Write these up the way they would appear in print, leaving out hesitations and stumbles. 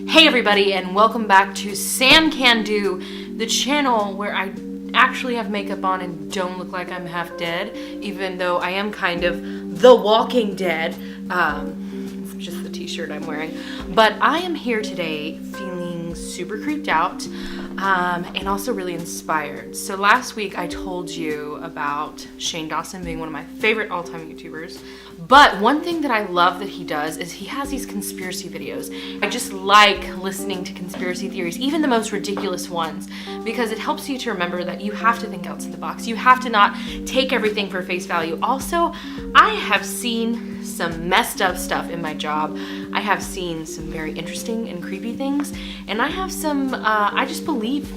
Hey everybody, and welcome back to Sam Can Do, the channel where I actually have makeup on and don't look like I'm half dead, even though I am kind of The Walking Dead. It's just the t-shirt I'm wearing. But I am here today feeling super creeped out and also really inspired. So last week I told you about Shane Dawson being one of my favorite all-time YouTubers. But one thing that I love that he does is he has these conspiracy videos. I just like listening to conspiracy theories, even the most ridiculous ones, because it helps you to remember that you have to think outside the box. You have to not take everything for face value. Also, I have seen some messed up stuff in my job. I have seen some very interesting and creepy things, and I have some, I believe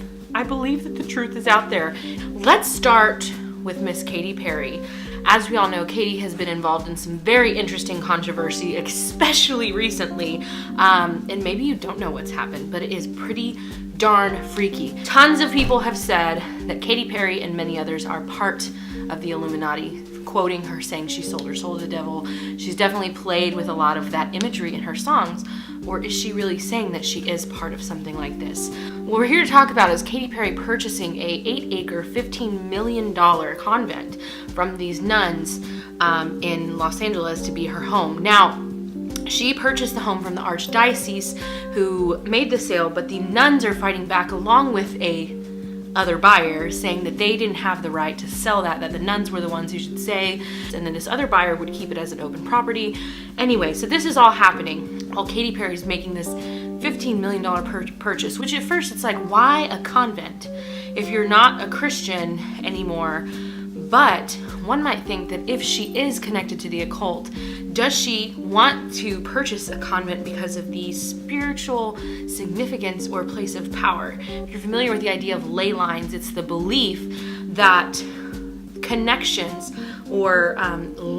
that the truth is out there. Let's start with Miss Katy Perry. As we all know, Katy has been involved in some very interesting controversy, especially recently, and maybe you don't know what's happened, but it is pretty darn freaky. Tons of people have said that Katy Perry and many others are part of the Illuminati, quoting her saying she sold her soul to the devil. She's definitely played with a lot of that imagery in her songs. Or is she really saying that she is part of something like this? What we're here to talk about is Katy Perry purchasing a 8-acre, $15 million convent from these nuns in Los Angeles to be her home. Now, she purchased the home from the archdiocese who made the sale, but the nuns are fighting back along with other buyer, saying that they didn't have the right to sell that the nuns were the ones who should say, and then this other buyer would keep it as an open property. Anyway, so this is all happening while Katy Perry's making this $15 million purchase, which at first it's like, why a convent if you're not a Christian anymore? But one might think that if she is connected to the occult, does she want to purchase a convent because of the spiritual significance or place of power? If you're familiar with the idea of ley lines, it's the belief that connections, or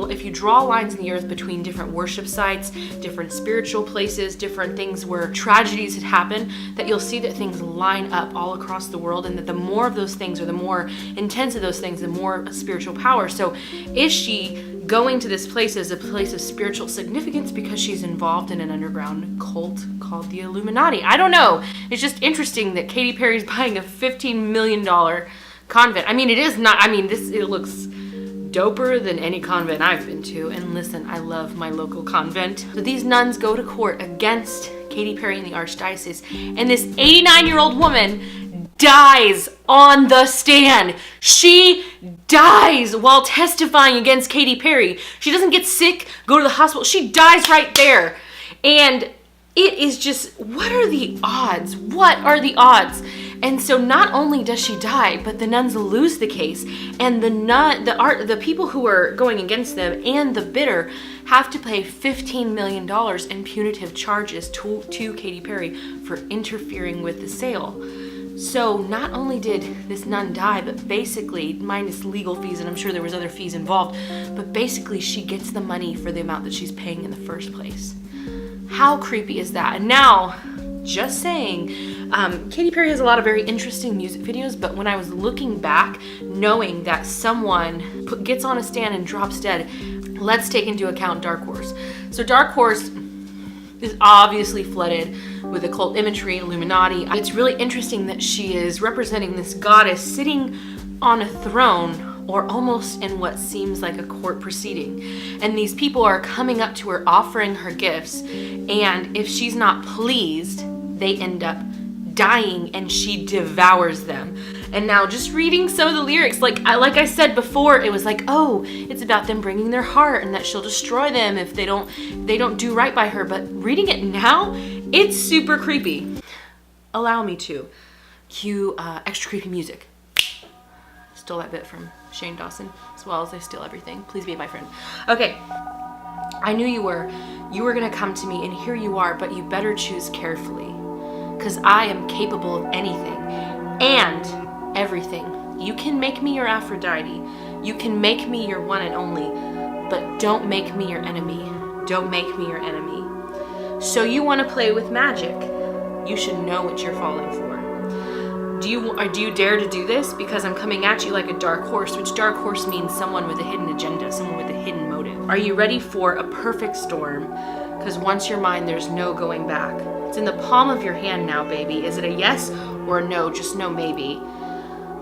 if you draw lines in the earth between different worship sites, different spiritual places, different things where tragedies had happened, that you'll see that things line up all across the world, and that the more of those things, or the more intense of those things, the more spiritual power. So is she going to this place as a place of spiritual significance because she's involved in an underground cult called the Illuminati? I don't know. It's just interesting that Katy Perry's buying a $15 million convent. I mean, it is not, it looks doper than any convent I've been to. And listen, I love my local convent. So these nuns go to court against Katy Perry and the archdiocese, and this 89-year-old woman dies on the stand. She dies while testifying against Katy Perry. She doesn't get sick, go to the hospital. She dies right there. And it is just, what are the odds? What are the odds? And so not only does she die, but the nuns lose the case, and the people who are going against them and the bidder have to pay $15 million in punitive charges to Katy Perry for interfering with the sale. So not only did this nun die, but basically, minus legal fees, and I'm sure there was other fees involved, but basically she gets the money for the amount that she's paying in the first place. How creepy is that? And now, just saying, Katy Perry has a lot of very interesting music videos, but when I was looking back, knowing that someone gets on a stand and drops dead, let's take into account Dark Horse. So Dark Horse is obviously flooded with occult imagery, Illuminati. It's really interesting that she is representing this goddess sitting on a throne, or almost in what seems like a court proceeding. And these people are coming up to her, offering her gifts, and if she's not pleased, they end up dying, and she devours them. And now just reading some of the lyrics, like I said before, it was like, oh, it's about them bringing their heart and that she'll destroy them if they don't do right by her. But reading it now, it's super creepy. Allow me to cue extra creepy music. Stole that bit from Shane Dawson, as well as I steal everything. Please be my friend. Okay, I knew you were gonna come to me, and here you are, but you better choose carefully, because I am capable of anything and everything. You can make me your Aphrodite, you can make me your one and only, but don't make me your enemy. Don't make me your enemy. So you want to play with magic? You should know what you're falling for. Do you dare to do this? Because I'm coming at you like a dark horse, which dark horse means someone with a hidden agenda, someone with a hidden motive. Are you ready for a perfect storm? Because once you're mine, there's no going back. It's in the palm of your hand now, baby. Is it a yes or a no? Just no, maybe.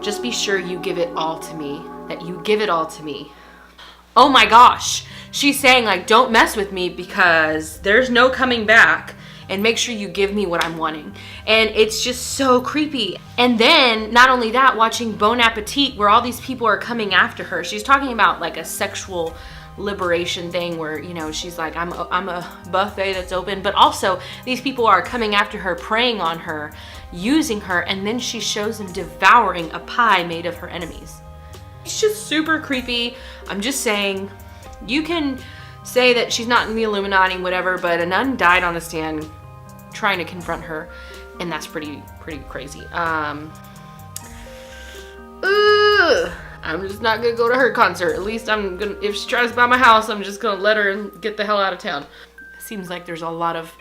Just be sure you give it all to me. That you give it all to me. Oh my gosh. She's saying, like, don't mess with me because there's no coming back. And make sure you give me what I'm wanting. And it's just so creepy. And then, not only that, watching Bon Appetit, where all these people are coming after her. She's talking about like a sexual liberation thing where, you know, she's like, I'm a buffet that's open. But also, these people are coming after her, preying on her, using her, and then she shows them devouring a pie made of her enemies. It's just super creepy. I'm just saying, you can say that she's not in the Illuminati, whatever, but a nun died on the stand trying to confront her, and that's pretty crazy. I'm just not gonna go to her concert. At least I'm gonna, if she tries to buy my house, I'm just gonna let her get the hell out of town. Seems like there's a lot of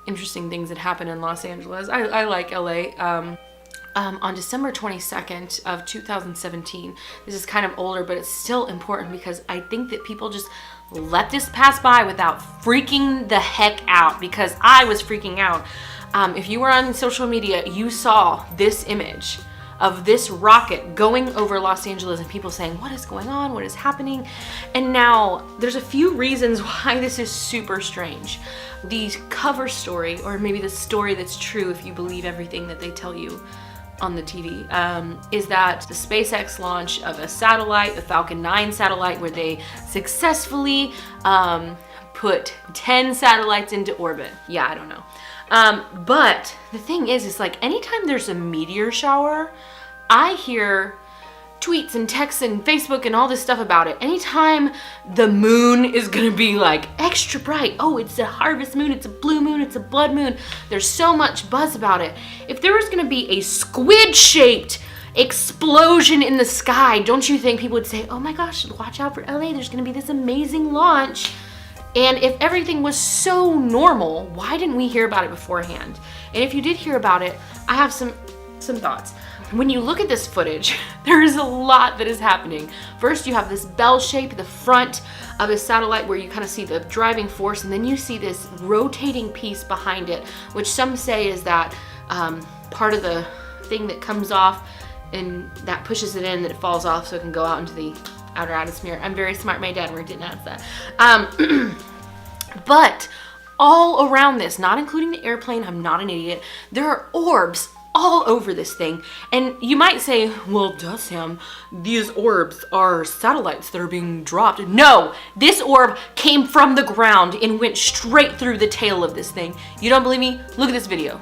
interesting things that happen in Los Angeles. I like LA. On December 22nd of 2017, this is kind of older, but it's still important because I think that people just let this pass by without freaking the heck out, because I was freaking out. If you were on social media, you saw this image of this rocket going over Los Angeles and people saying, what is going on? What is happening? And now there's a few reasons why this is super strange. The cover story, or maybe the story that's true if you believe everything that they tell you on the TV, is that the SpaceX launch of a satellite, the Falcon 9 satellite, where they successfully put 10 satellites into orbit. Yeah, I don't know. But the thing is like anytime there's a meteor shower, I hear tweets and texts and Facebook and all this stuff about it. Anytime the moon is gonna be like extra bright, oh, it's a harvest moon, it's a blue moon, it's a blood moon, there's so much buzz about it. If there was gonna be a squid-shaped explosion in the sky, don't you think people would say, oh my gosh, watch out for LA, there's gonna be this amazing launch? And if everything was so normal, why didn't we hear about it beforehand? And if you did hear about it, I have some thoughts. When you look at this footage, there is a lot that is happening. First, you have this bell shape, the front of the satellite where you kind of see the driving force, and then you see this rotating piece behind it, which some say is that part of the thing that comes off and that pushes it in, that it falls off so it can go out into the outer atmosphere. I'm very smart. My dad worked at NASA. But all around this, not including the airplane, I'm not an idiot, there are orbs all over this thing. And you might say, well, duh, Sam, these orbs are satellites that are being dropped. No, this orb came from the ground and went straight through the tail of this thing. You don't believe me? Look at this video.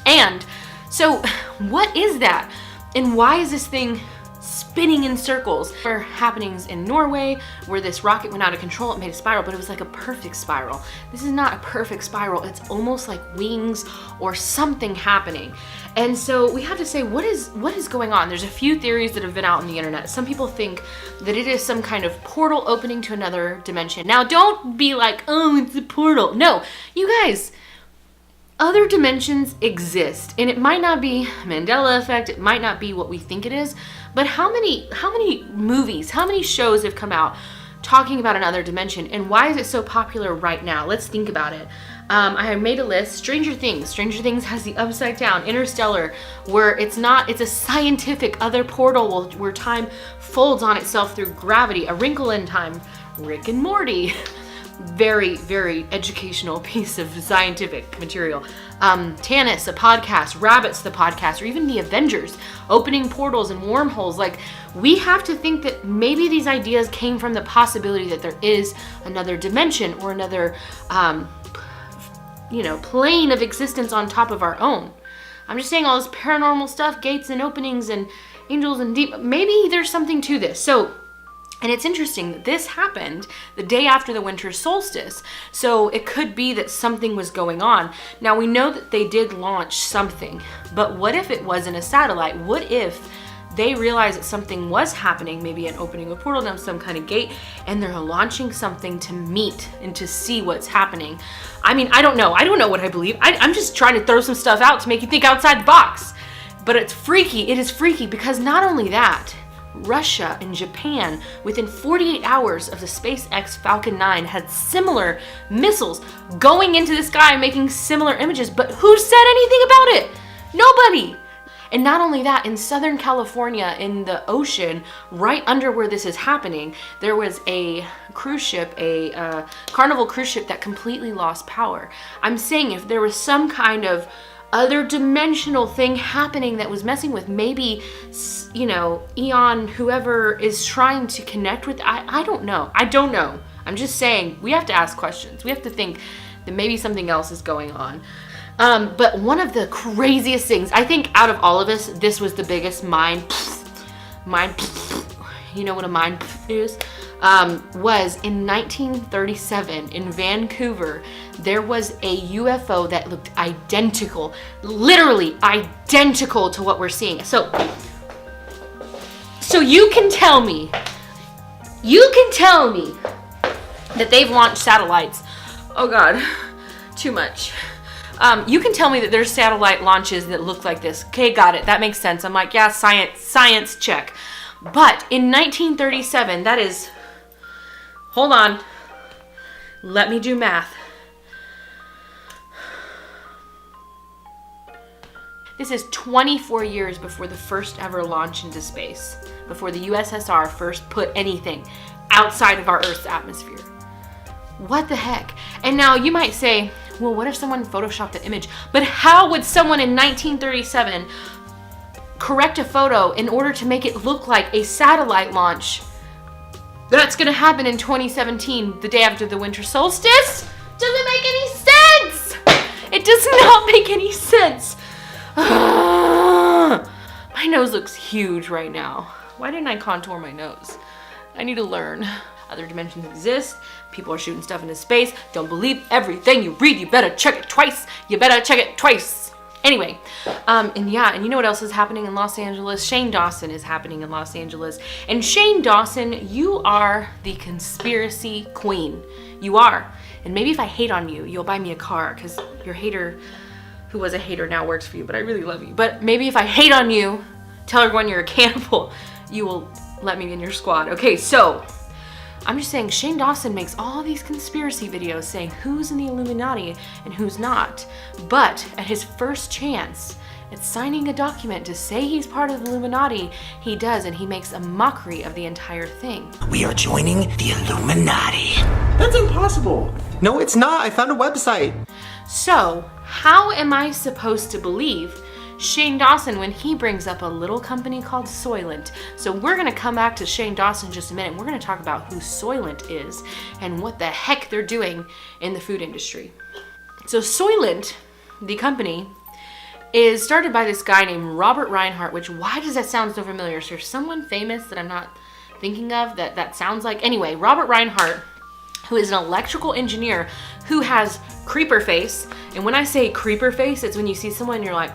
And so what is that? And why is this thing spinning in circles? There are happenings in Norway where this rocket went out of control. It made a spiral, but it was like a perfect spiral. This is not a perfect spiral. It's almost like wings or something happening. And so we have to say, what is going on? There's a few theories that have been out on the internet. Some people think that it is some kind of portal opening to another dimension. Now, don't be like, oh, it's a portal. No, you guys, other dimensions exist, and it might not be Mandela effect, it might not be what we think it is, but how many movies, how many shows have come out talking about another dimension, and why is it so popular right now? Let's think about it. I have made a list. Stranger Things has the upside down, Interstellar, where it's a scientific other portal where time folds on itself through gravity. A Wrinkle in Time, Rick and Morty. Very, very educational piece of scientific material. Tanis, a podcast, Rabbits, the podcast, or even the Avengers, opening portals and wormholes. Like, we have to think that maybe these ideas came from the possibility that there is another dimension or another, plane of existence on top of our own. I'm just saying all this paranormal stuff, gates and openings and angels and deep, maybe there's something to this. So, and it's interesting that this happened the day after the winter solstice. So it could be that something was going on. Now we know that they did launch something, but what if it wasn't a satellite? What if they realized that something was happening, maybe an opening of a portal down some kind of gate, and they're launching something to meet and to see what's happening? I mean, I don't know. I don't know what I believe. I'm just trying to throw some stuff out to make you think outside the box. But it's freaky. It is freaky because not only that, Russia and Japan, within 48 hours of the SpaceX Falcon 9, had similar missiles going into the sky, making similar images. But who said anything about it? Nobody. And not only that, in Southern California, in the ocean, right under where this is happening, there was a cruise ship, a Carnival cruise ship that completely lost power. I'm saying if there was some kind of other dimensional thing happening that was messing with, maybe, you know, Eon, whoever is trying to connect with, I don't know. I don't know. I'm just saying we have to ask questions. We have to think that maybe something else is going on. But one of the craziest things, I think out of all of us, this was the biggest mind, you know what a mind is? Was in 1937 in Vancouver, there was a UFO that looked identical, literally identical to what we're seeing. So you can tell me that they've launched satellites. Oh God, too much. You can tell me that there's satellite launches that look like this. Okay, got it. That makes sense. I'm like, yeah, science check. But in 1937, that is, hold on, let me do math. This is 24 years before the first ever launch into space, before the USSR first put anything outside of our Earth's atmosphere. What the heck? And now you might say, well, what if someone photoshopped the image? But how would someone in 1937 correct a photo in order to make it look like a satellite launch that's gonna happen in 2017, the day after the winter solstice? Doesn't make any sense! It does not make any sense. My nose looks huge right now. Why didn't I contour my nose? I need to learn. Other dimensions exist. People are shooting stuff into space. Don't believe everything you read. You better check it twice. You better check it twice. Anyway, and you know what else is happening in Los Angeles? Shane Dawson is happening in Los Angeles. And Shane Dawson, you are the conspiracy queen. You are. And maybe if I hate on you, you'll buy me a car, because your hater, who was a hater, now works for you, but I really love you. But maybe if I hate on you, tell everyone you're a cannibal, you will let me in your squad. Okay, so I'm just saying Shane Dawson makes all these conspiracy videos saying who's in the Illuminati and who's not. But at his first chance at signing a document to say he's part of the Illuminati, he does, and he makes a mockery of the entire thing. We are joining the Illuminati. That's impossible. No, it's not. I found a website. So, how am I supposed to believe Shane Dawson when he brings up a little company called Soylent? So we're gonna come back to Shane Dawson in just a minute. We're gonna talk about who Soylent is and what the heck they're doing in the food industry. So Soylent, the company, is started by this guy named Robert Reinhardt, which, why does that sound so familiar? Is there someone famous that I'm not thinking of that sounds like? Anyway, Robert Reinhardt, who is an electrical engineer who has creeper face. And when I say creeper face, it's when you see someone and you're like,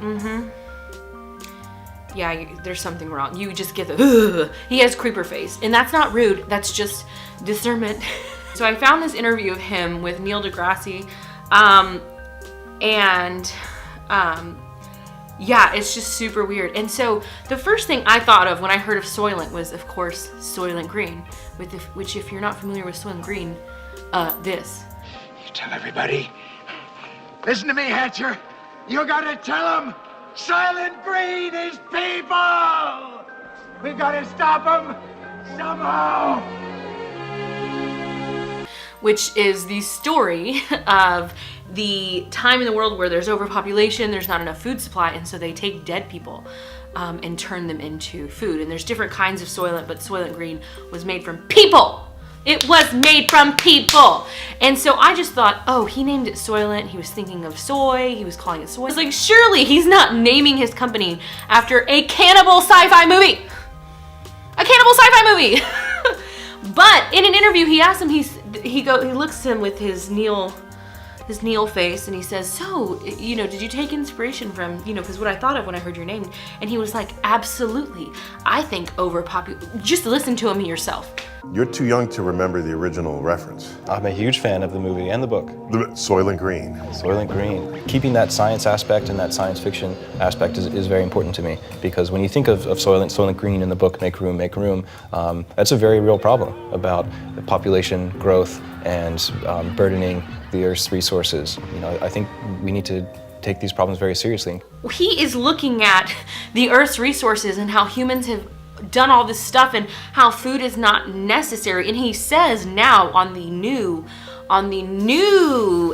yeah, there's something wrong. You just get the, he has creeper face. And that's not rude, that's just discernment. So I found this interview of him with Neil deGrasse. Yeah, it's just super weird. And so the first thing I thought of when I heard of Soylent was, of course, Soylent Green, which if you're not familiar with Soylent Green, this. You tell everybody. Listen to me, Hatcher. You gotta tell them Soylent Green is people! We've gotta stop them somehow! Which is the story of the time in the world where there's overpopulation, there's not enough food supply, and so they take dead people and turn them into food. And there's different kinds of Soylent, but Soylent Green was made from people. It was made from people. And so I just thought, oh, he named it Soylent. He was thinking of soy. He was calling it soy. I was like, surely he's not naming his company after a cannibal sci-fi movie. A cannibal sci-fi movie. But in an interview, he asked him, he looks at him with his Neil face, and he says, so, did you take inspiration from, because what I thought of when I heard your name? And he was like, absolutely. I think just listen to him yourself. You're too young to remember the original reference. I'm a huge fan of the movie and the book. Soylent Green. Soylent Green. Keeping that science aspect and that science fiction aspect is very important to me, because when you think of Soylent Green in the book, Make Room, that's a very real problem about population growth and burdening the Earth's resources. You know, I think we need to take these problems very seriously. He is looking at the Earth's resources and how humans have done all this stuff and how food is not necessary. And he says now on the new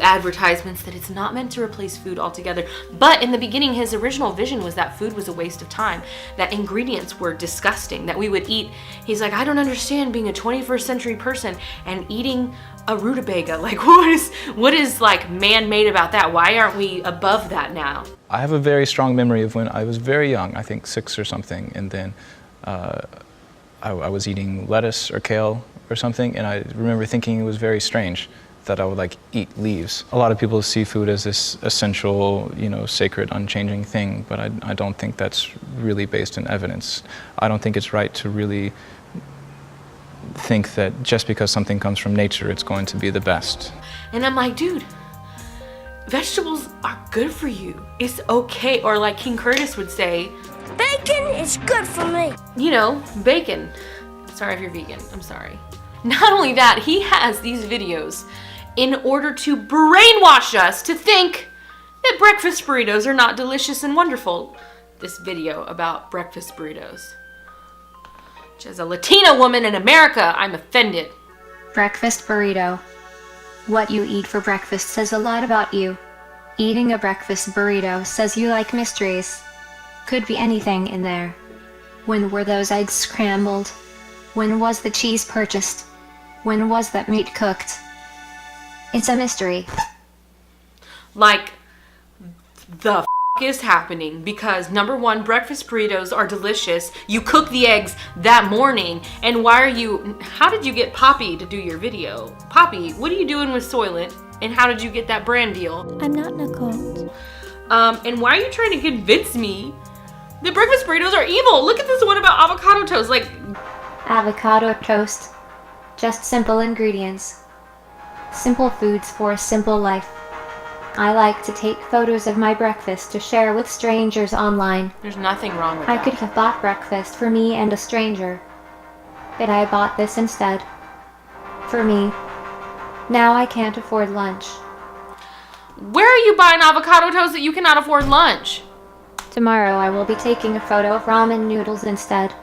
advertisements that it's not meant to replace food altogether. But in the beginning, his original vision was that food was a waste of time, that ingredients were disgusting, that we would eat. He's like, I don't understand being a 21st century person and eating a rutabaga. Like, what is like man-made about that? Why aren't we above that now? I have a very strong memory of when I was very young, I think 6 or something, and then I was eating lettuce or kale or something, and I remember thinking it was very strange that I would like eat leaves. A lot of people see food as this essential, you know, sacred, unchanging thing, but I don't think that's really based in evidence. I don't think it's right to really think that just because something comes from nature, it's going to be the best. And I'm like, dude, vegetables are good for you. It's okay. Or like King Curtis would say, bacon is good for me. You know, bacon. Sorry if you're vegan, I'm sorry. Not only that, he has these videos in order to brainwash us to think that breakfast burritos are not delicious and wonderful. This video about breakfast burritos. As a Latina woman in America, I'm offended. Breakfast burrito. What you eat for breakfast says a lot about you. Eating a breakfast burrito says you like mysteries. Could be anything in there. When were those eggs scrambled? When was the cheese purchased? When was that meat cooked? It's a mystery. Like, the is happening? Because number one, breakfast burritos are delicious. You cook the eggs that morning, and how did you get Poppy to do your video? Poppy, what are you doing with Soylent, and how did you get that brand deal? I'm not an occult. And why are you trying to convince me that breakfast burritos are evil? Look at this one about avocado toast. Like, avocado toast. Just simple ingredients. Simple foods for a simple life. I like to take photos of my breakfast to share with strangers online. There's nothing wrong with that. I could have bought breakfast for me and a stranger, but I bought this instead. For me. Now I can't afford lunch. Where are you buying avocado toast that you cannot afford lunch? Tomorrow I will be taking a photo of ramen noodles instead.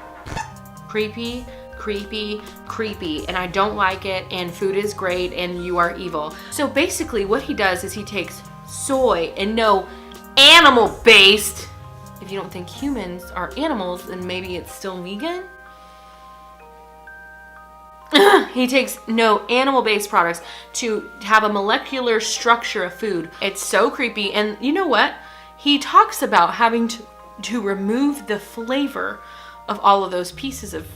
Creepy, creepy, creepy, and I don't like it, and food is great, and you are evil. So basically what he does is he takes soy and no animal-based. If you don't think humans are animals, then maybe it's still vegan. He takes no animal-based products to have a molecular structure of food. It's so creepy, and you know what? He talks about having to remove the flavor of all of those pieces of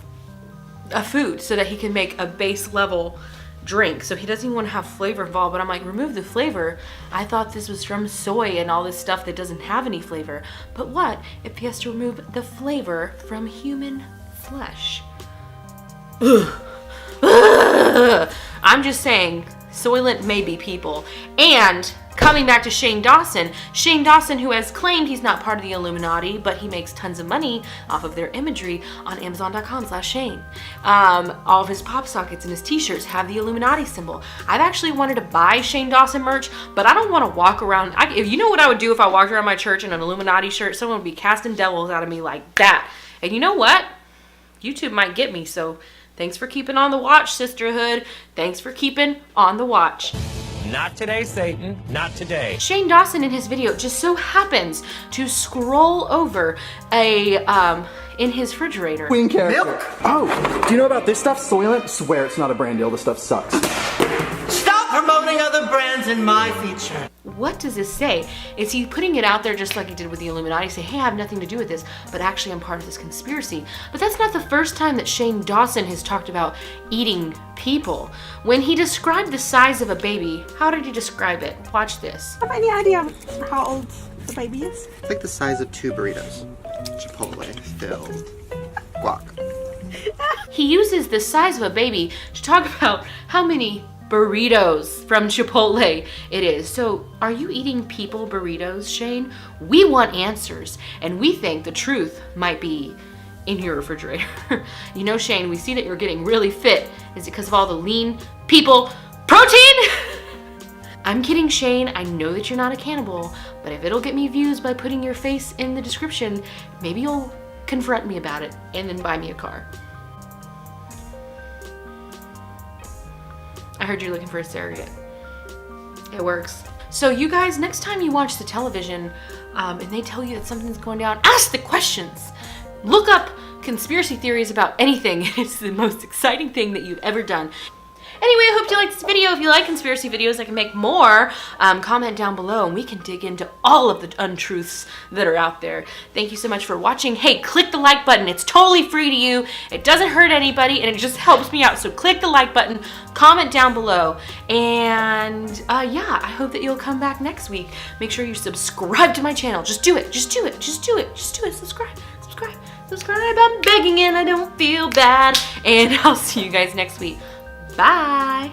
food so that he can make a base level drink. So he doesn't even want to have flavor involved, but I'm like, remove the flavor. I thought this was from soy and all this stuff that doesn't have any flavor. But what if he has to remove the flavor from human flesh? Ugh. Ugh. I'm just saying, Soylent may be people. And coming back to Shane Dawson who has claimed he's not part of the Illuminati, but he makes tons of money off of their imagery on Amazon.com/Shane. All of his pop sockets and his t-shirts have the Illuminati symbol. I've actually wanted to buy Shane Dawson merch, but I don't want to walk around. If you know what I would do if I walked around my church in an Illuminati shirt, someone would be casting devils out of me like that. And you know what? YouTube might get me, so thanks for keeping on the watch, sisterhood. Thanks for keeping on the watch. Not today, Satan. Not today. Shane Dawson in his video just so happens to scroll over in his refrigerator. Queen character. Milk? Oh, do you know about this stuff? Soylent? Swear it's not a brand deal. This stuff sucks. Stop promoting other brands in my feature. What does this say? Is he putting it out there just like he did with the Illuminati, say, hey, I have nothing to do with this, but actually I'm part of this conspiracy? But that's not the first time that Shane Dawson has talked about eating people. When he described the size of a baby, how did he describe it? Watch this. Have any idea how old the baby is? It's like the size of 2 burritos. Chipotle filled guac. he uses the size of a baby to talk about how many burritos from Chipotle it is. So are you eating people burritos, Shane? We want answers, and we think the truth might be in your refrigerator. You know, Shane, we see that you're getting really fit. Is it because of all the lean people protein? I'm kidding, Shane. I know that you're not a cannibal, but if it'll get me views by putting your face in the description, maybe you'll confront me about it and then buy me a car. I heard you're looking for a surrogate. It works. So you guys, next time you watch the television and they tell you that something's going down, ask the questions. Look up conspiracy theories about anything. It's the most exciting thing that you've ever done. Anyway, I hope you liked this video. If you like conspiracy videos, I can make more. Comment down below and we can dig into all of the untruths that are out there. Thank you so much for watching. Hey, click the like button. It's totally free to you. It doesn't hurt anybody and it just helps me out. So click the like button, comment down below, and yeah, I hope that you'll come back next week. Make sure you subscribe to my channel. Just do it. Just do it. Just do it. Just do it. Subscribe. Subscribe. Subscribe. I'm begging and I don't feel bad. And I'll see you guys next week. Bye.